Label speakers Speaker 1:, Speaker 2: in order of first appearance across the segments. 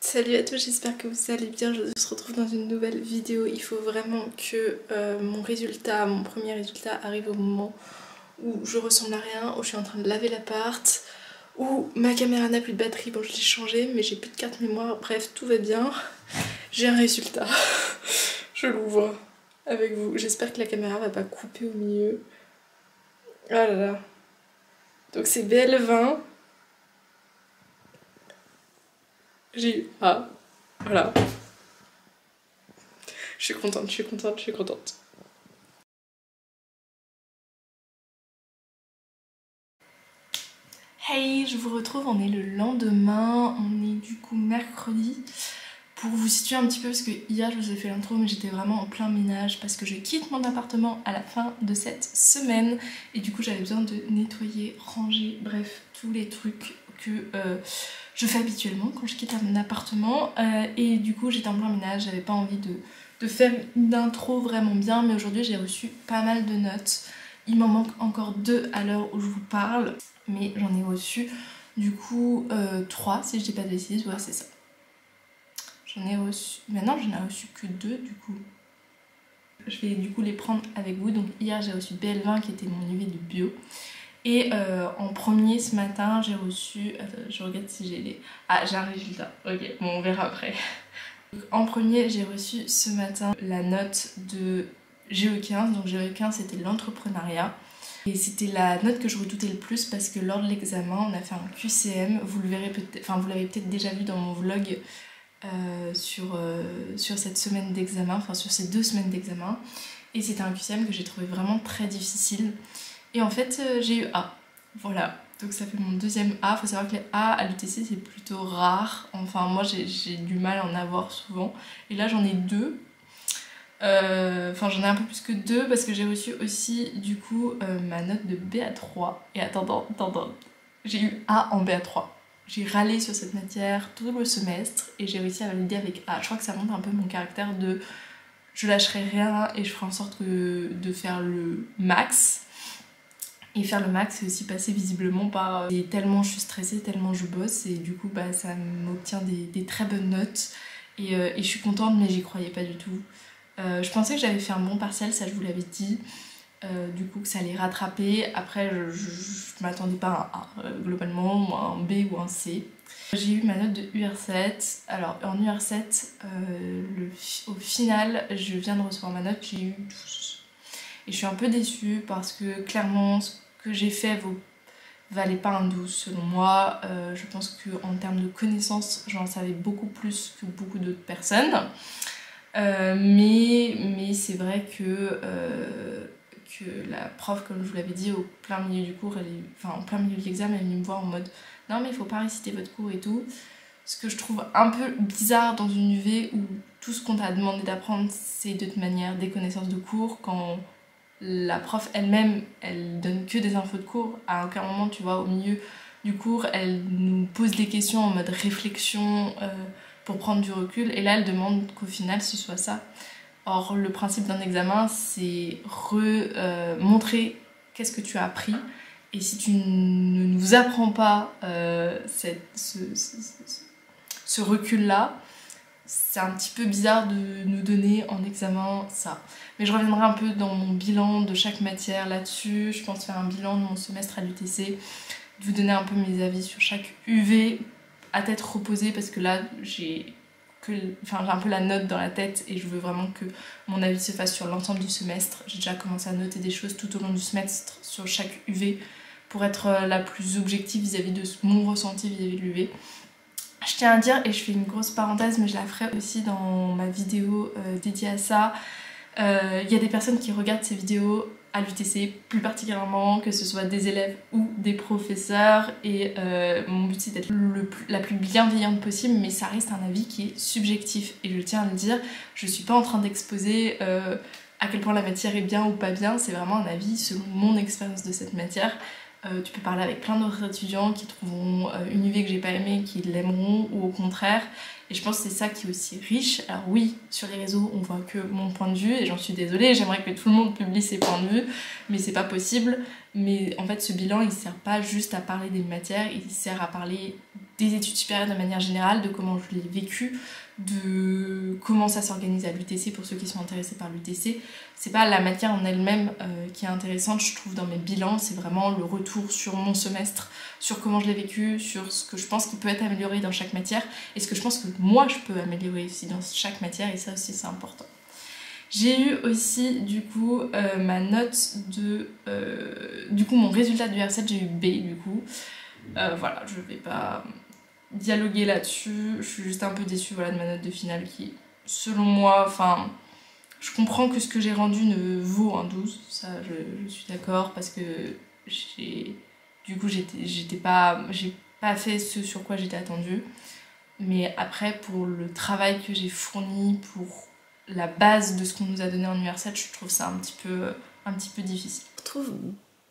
Speaker 1: Salut à tous, j'espère que vous allez bien. Je se retrouve dans une nouvelle vidéo. Il faut vraiment que mon premier résultat arrive au moment où je ressemble à rien, où je suis en train de laver l'appart, où ma caméra n'a plus de batterie. Bon, je l'ai changée, mais j'ai plus de carte mémoire. Bref, tout va bien. J'ai un résultat. Je l'ouvre avec vous. J'espère que la caméra va pas couper au milieu. Oh là là. Donc c'est BL20. J'ai eu A. Voilà. Je suis contente, je suis contente, je suis contente. Hey, je vous retrouve, on est le lendemain, on est du coup mercredi. Pour vous situer un petit peu, parce que hier je vous ai fait l'intro, mais j'étais vraiment en plein ménage parce que je quitte mon appartement à la fin de cette semaine. Et du coup j'avais besoin de nettoyer, ranger, bref, tous les trucs que je fais habituellement quand je quitte mon appartement. Et du coup j'étais en plein ménage, j'avais pas envie de faire une intro vraiment bien, mais aujourd'hui j'ai reçu pas mal de notes. Il m'en manque encore 2 à l'heure où je vous parle, mais j'en ai reçu du coup 3 si je dis pas de bêtises, ouais c'est ça. J'en ai reçu, maintenant j'en ai reçu que 2 du coup. Je vais du coup les prendre avec vous. Donc hier j'ai reçu BL20 qui était mon UV de bio. Et en premier ce matin j'ai reçu, je regarde si j'ai les... Ah, j'ai un résultat, ok, bon on verra après. Donc, en premier j'ai reçu ce matin la note de GE15. Donc GE15 c'était l'entrepreneuriat. Et c'était la note que je redoutais le plus parce que lors de l'examen on a fait un QCM. Vous le verrez peut-être, enfin vous l'avez peut-être déjà vu dans mon vlog sur cette semaine d'examen, enfin sur ces 2 semaines d'examen. Et c'était un QCM que j'ai trouvé vraiment très difficile. Et en fait j'ai eu A. Voilà. Donc ça fait mon deuxième A. Faut savoir que les A à l'UTC c'est plutôt rare. Enfin moi j'ai du mal à en avoir souvent. Et là j'en ai 2. Enfin j'en ai un peu plus que 2 parce que j'ai reçu aussi du coup ma note de BA3. Et attends, j'ai eu A en BA3. J'ai râlé sur cette matière tout le semestre et j'ai réussi à valider avec A. Je crois que ça montre un peu mon caractère de je lâcherai rien et je ferai en sorte de faire le max. Et faire le max, c'est aussi passer visiblement par et tellement je suis stressée, tellement je bosse, et du coup bah, ça m'obtient des très bonnes notes. Et je suis contente, mais j'y croyais pas du tout. Je pensais que j'avais fait un bon partiel, ça je vous l'avais dit. Du coup que ça allait rattraper. Après je m'attendais pas à un A globalement, ou à un B ou un C. J'ai eu ma note de UR7. Alors en UR7 au final je viens de recevoir ma note, j'ai eu 12. Et je suis un peu déçue parce que clairement ce que j'ai fait valait pas un 12 selon moi. Je pense qu'en termes de connaissances j'en savais beaucoup plus que beaucoup d'autres personnes. Mais c'est vrai que la prof, comme je vous l'avais dit, au plein milieu du cours, en plein milieu de l'examen, elle est venue me voir en mode non mais il faut pas réciter votre cours et tout. Ce que je trouve un peu bizarre dans une UV où tout ce qu'on t'a demandé d'apprendre c'est de toute manière des connaissances de cours, quand la prof elle-même elle donne que des infos de cours. À aucun moment tu vois au milieu du cours elle nous pose des questions en mode réflexion pour prendre du recul, et là elle demande qu'au final ce soit ça. Or le principe d'un examen c'est montrer qu'est-ce que tu as appris, et si tu ne nous apprends pas ce recul là, c'est un petit peu bizarre de nous donner en examen ça. Mais je reviendrai un peu dans mon bilan de chaque matière là-dessus. Je pense faire un bilan de mon semestre à l'UTC, de vous donner un peu mes avis sur chaque UV à tête reposée, parce que là j'ai un peu la note dans la tête et je veux vraiment que mon avis se fasse sur l'ensemble du semestre. J'ai déjà commencé à noter des choses tout au long du semestre sur chaque UV pour être la plus objective vis-à-vis de mon ressenti vis-à-vis de l'UV. Je tiens à dire, et je fais une grosse parenthèse mais je la ferai aussi dans ma vidéo dédiée à ça, il y a des personnes qui regardent ces vidéos à l'UTC plus particulièrement, que ce soit des élèves ou des professeurs, et mon but c'est d'être la plus bienveillante possible, mais ça reste un avis qui est subjectif et je tiens à le dire. Je suis pas en train d'exposer à quel point la matière est bien ou pas bien, c'est vraiment un avis selon mon expérience de cette matière. Tu peux parler avec plein d'autres étudiants qui trouveront une UV que j'ai pas aimée, qui l'aimeront, ou au contraire. Et je pense que c'est ça qui est aussi riche. Alors oui, sur les réseaux on voit que mon point de vue, et j'en suis désolée, j'aimerais que tout le monde publie ses points de vue, mais c'est pas possible. Mais en fait ce bilan il sert pas juste à parler des matières, il sert à parler des études supérieures de manière générale, de comment je l'ai vécu, de comment ça s'organise à l'UTC pour ceux qui sont intéressés par l'UTC. C'est pas la matière en elle-même qui est intéressante, je trouve, dans mes bilans, c'est vraiment le retour sur mon semestre, sur comment je l'ai vécu, sur ce que je pense qui peut être amélioré dans chaque matière et ce que je pense que moi je peux améliorer aussi dans chaque matière, et ça aussi c'est important. J'ai eu aussi du coup ma note de... du coup mon résultat du R7, j'ai eu B du coup. Voilà, je vais pas dialoguer là-dessus, je suis juste un peu déçue voilà, de ma note de finale qui, selon moi, enfin, je comprends que ce que j'ai rendu ne vaut un 12, ça je suis d'accord, parce que du coup j'ai pas fait ce sur quoi j'étais attendue, mais après pour le travail que j'ai fourni, pour la base de ce qu'on nous a donné en UR7, je trouve ça un petit peu difficile.
Speaker 2: On retrouve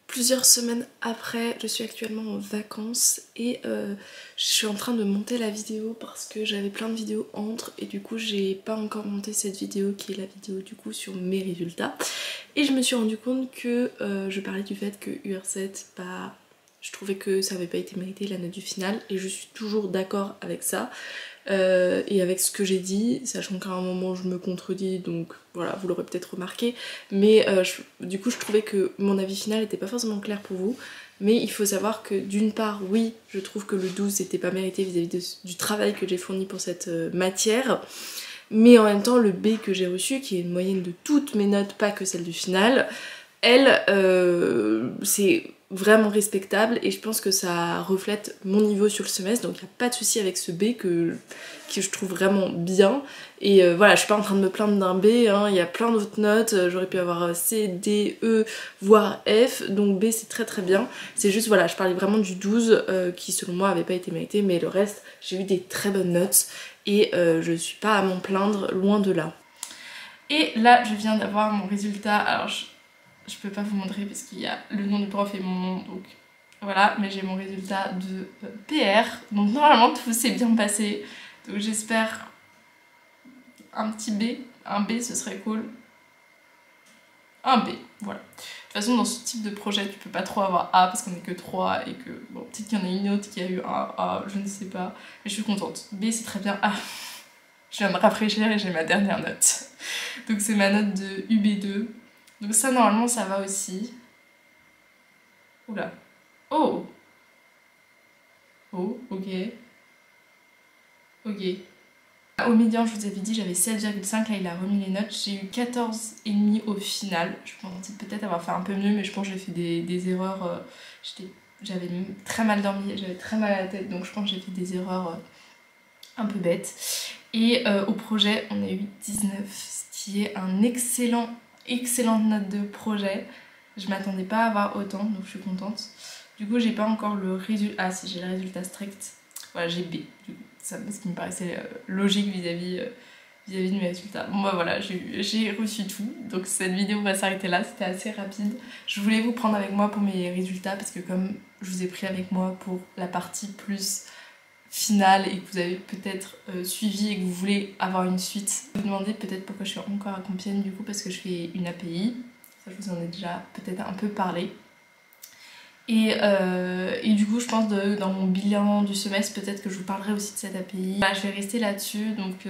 Speaker 2: plusieurs semaines après, je suis actuellement en vacances et je suis en train de monter la vidéo parce que j'avais plein de vidéos entre et du coup j'ai pas encore monté cette vidéo qui est la vidéo du coup sur mes résultats, et je me suis rendu compte que je parlais du fait que UR7, bah, je trouvais que ça avait pas été mérité la note du final, et je suis toujours d'accord avec ça. Et avec ce que j'ai dit, sachant qu'à un moment je me contredis, donc voilà, vous l'aurez peut-être remarqué, mais du coup je trouvais que mon avis final n'était pas forcément clair pour vous, mais il faut savoir que d'une part, oui, je trouve que le 12 n'était pas mérité vis-à-vis du travail que j'ai fourni pour cette matière, mais en même temps le B que j'ai reçu, qui est une moyenne de toutes mes notes, pas que celle du final, elle, c'est vraiment respectable et je pense que ça reflète mon niveau sur le semestre, donc il n'y a pas de souci avec ce B que je trouve vraiment bien. Et voilà, je suis pas en train de me plaindre d'un B, hein, il y a plein d'autres notes, j'aurais pu avoir C, D, E, voire F, donc B c'est très très bien. C'est juste, voilà, je parlais vraiment du 12 qui selon moi avait pas été mérité, mais le reste, j'ai eu des très bonnes notes et je suis pas à m'en plaindre, loin de là.
Speaker 1: Et là, je viens d'avoir mon résultat, alors je peux pas vous montrer parce qu'il y a le nom du prof et mon nom, donc voilà, mais j'ai mon résultat de PR, donc normalement tout s'est bien passé, donc j'espère un petit B, un B ce serait cool, un B, voilà. De toute façon dans ce type de projet tu peux pas trop avoir A parce qu'on est que 3 et que, bon, peut-être qu'il y en a une autre qui a eu un A, je ne sais pas, mais je suis contente. B c'est très bien. Ah, je viens de rafraîchir et j'ai ma dernière note, donc c'est ma note de UB2. Donc ça, normalement, ça va aussi. Oula. Oh. Oh, ok. Ok. Au médian, je vous avais dit, j'avais 7,5. Là, il a remis les notes. J'ai eu 14,5 au final. Je pensais peut-être avoir fait un peu mieux, mais je pense que j'ai fait des erreurs. J'avais très mal dormi, j'avais très mal à la tête, donc je pense que j'ai fait des erreurs un peu bêtes. Et au projet, on a eu 19, ce qui est un excellente note de projet. Je m'attendais pas à avoir autant, donc je suis contente. Du coup, j'ai pas encore le résultat. Ah, si, j'ai le résultat strict. Voilà, j'ai B. Du coup, ça, ce qui me paraissait logique vis-à-vis de mes résultats. Bon, bah voilà, j'ai reçu tout. Donc, cette vidéo va s'arrêter là. C'était assez rapide. Je voulais vous prendre avec moi pour mes résultats parce que, comme je vous ai pris avec moi pour la partie plus finale et que vous avez peut-être suivi et que vous voulez avoir une suite, vous vous demandez peut-être pourquoi je suis encore à Compiègne, du coup, parce que je fais une API. Ça, je vous en ai déjà peut-être un peu parlé. Et du coup, je pense dans mon bilan du semestre, peut-être que je vous parlerai aussi de cette API. Bah, je vais rester là-dessus, donc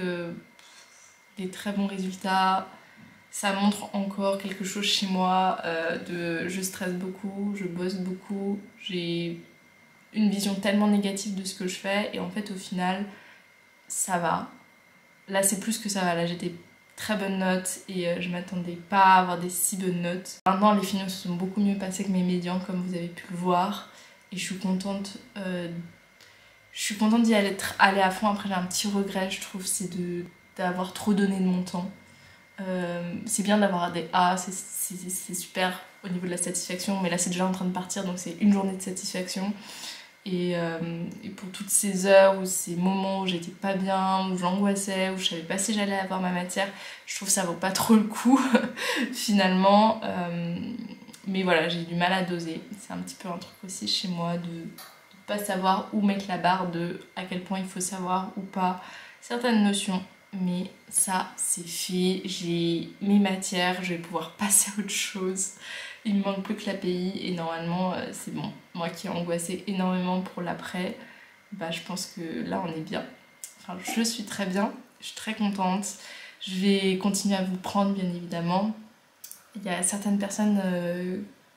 Speaker 1: des très bons résultats. Ça montre encore quelque chose chez moi, je stresse beaucoup, je bosse beaucoup, j'ai une vision tellement négative de ce que je fais et en fait au final ça va. Là c'est plus que ça va, là j'ai des très bonnes notes et je m'attendais pas à avoir des si bonnes notes. Maintenant les finaux se sont beaucoup mieux passés que mes médians comme vous avez pu le voir et je suis contente d'y aller à fond. Après j'ai un petit regret je trouve, c'est d'avoir trop donné de mon temps. C'est bien d'avoir des A, c'est super au niveau de la satisfaction, mais là c'est déjà en train de partir donc c'est une journée de satisfaction. Et pour toutes ces heures ou ces moments où j'étais pas bien, où j'angoissais, où je savais pas si j'allais avoir ma matière, je trouve que ça vaut pas trop le coup finalement. Mais voilà, j'ai du mal à doser. C'est un petit peu un truc aussi chez moi de pas savoir où mettre la barre, de à quel point il faut savoir ou pas certaines notions. Mais ça, c'est fait. J'ai mes matières, je vais pouvoir passer à autre chose. Il me manque plus que l'API et normalement c'est bon. Moi qui ai angoissé énormément pour l'après, bah je pense que là on est bien. Enfin, je suis très bien, je suis très contente. Je vais continuer à vous prendre, bien évidemment. Il y a certaines personnes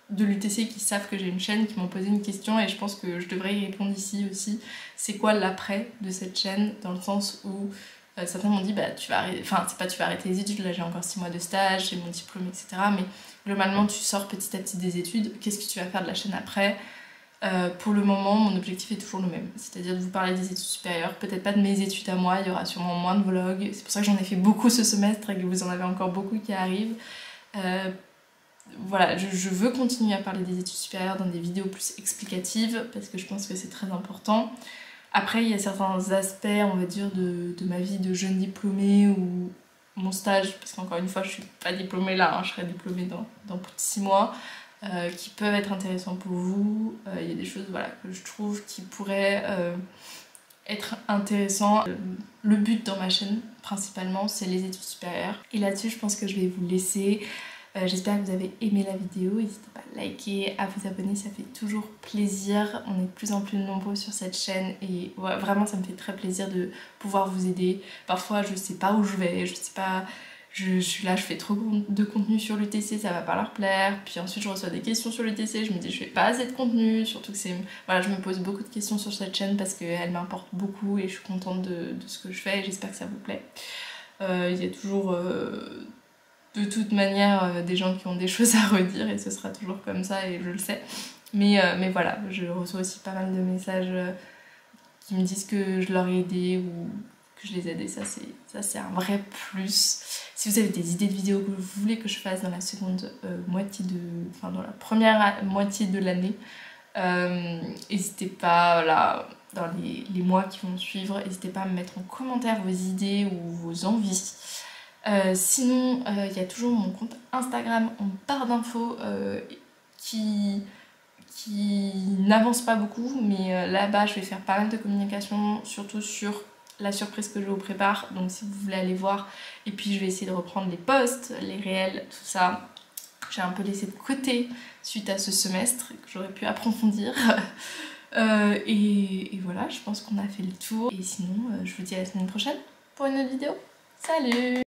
Speaker 1: de l'UTC qui savent que j'ai une chaîne, qui m'ont posé une question et je pense que je devrais y répondre ici aussi. C'est quoi l'après de cette chaîne, dans le sens où certains m'ont dit bah tu vas arrêter, enfin c'est pas tu vas arrêter les études, là j'ai encore 6 mois de stage, j'ai mon diplôme, etc. Mais globalement tu sors petit à petit des études, qu'est-ce que tu vas faire de la chaîne après? Pour le moment, mon objectif est toujours le même, c'est-à-dire de vous parler des études supérieures, peut-être pas de mes études à moi, il y aura sûrement moins de vlogs, c'est pour ça que j'en ai fait beaucoup ce semestre et que vous en avez encore beaucoup qui arrivent. Voilà, je veux continuer à parler des études supérieures dans des vidéos plus explicatives parce que je pense que c'est très important. Après, il y a certains aspects, on va dire, de ma vie de jeune diplômée ou mon stage, parce qu'encore une fois, je suis pas diplômée là, hein, je serai diplômée dans plus de 6 mois. Qui peuvent être intéressants pour vous. Il y a des choses voilà, que je trouve qui pourraient être intéressantes. Le but dans ma chaîne, principalement, c'est les études supérieures. Et là-dessus, je pense que je vais vous laisser. J'espère que vous avez aimé la vidéo. N'hésitez pas à liker, à vous abonner, ça fait toujours plaisir. On est de plus en plus nombreux sur cette chaîne et ouais, vraiment, ça me fait très plaisir de pouvoir vous aider. Parfois, je sais pas où je vais, je sais pas... Je suis là, je fais trop de contenu sur l'UTC, ça va pas leur plaire. Puis ensuite, je reçois des questions sur l'UTC, je me dis je fais pas assez de contenu. Surtout que c'est... Voilà, je me pose beaucoup de questions sur cette chaîne parce qu'elle m'importe beaucoup et je suis contente de ce que je fais et j'espère que ça vous plaît. Il y a toujours, de toute manière, des gens qui ont des choses à redire et ce sera toujours comme ça et je le sais. Mais voilà, je reçois aussi pas mal de messages qui me disent que je leur ai aidé ou que je les ai aidés, ça c'est un vrai plus. Si vous avez des idées de vidéos que vous voulez que je fasse dans la seconde moitié de... Enfin dans la première moitié de l'année, n'hésitez pas, là, dans les mois qui vont suivre, n'hésitez pas à me mettre en commentaire vos idées ou vos envies. Sinon, il y a toujours mon compte Instagram en barre d'infos qui n'avance pas beaucoup, mais là-bas je vais faire pas mal de communication, surtout sur la surprise que je vous prépare, donc si vous voulez aller voir, et puis je vais essayer de reprendre les posts, les réels, tout ça. J'ai un peu laissé de côté suite à ce semestre que j'aurais pu approfondir. Et voilà, je pense qu'on a fait le tour. Et sinon, je vous dis à la semaine prochaine pour une autre vidéo. Salut!